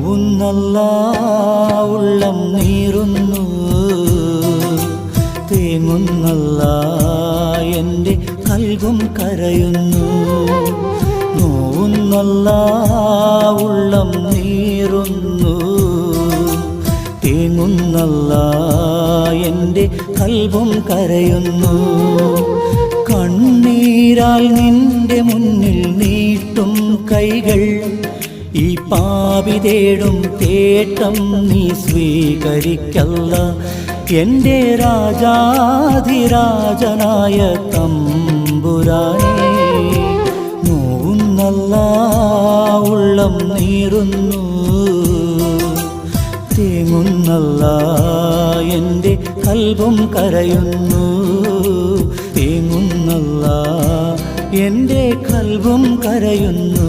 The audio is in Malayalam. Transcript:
നോവുന്നല്ലാ ഉള്ളം നീറുന്നു, തേങ്ങുന്നല്ലാ എൻ്റെ കൽബും കരയുന്നു. നോവുന്നല്ലാ ഉള്ളം നീറുന്നു, തേങ്ങുന്നല്ലാ എൻ്റെ കൽബും കരയുന്നു. കണ്ണീരാൽ നിന്റെ മുന്നിൽ നീട്ടും കൈകൾ, ഈ പാപി തേടും തേട്ടം നീ സ്വീകരിക്കല്ല. എൻ്റെ രാജാധിരാജനായ തമ്പുരാനേ, നോവുന്നല്ലാ ഉള്ളം നീറുന്നു, തേങ്ങുന്നല്ലാ എൻ്റെ കൽബും കരയുന്നു. തേങ്ങുന്നല്ലാ എൻ്റെ കൽബും കരയുന്നു.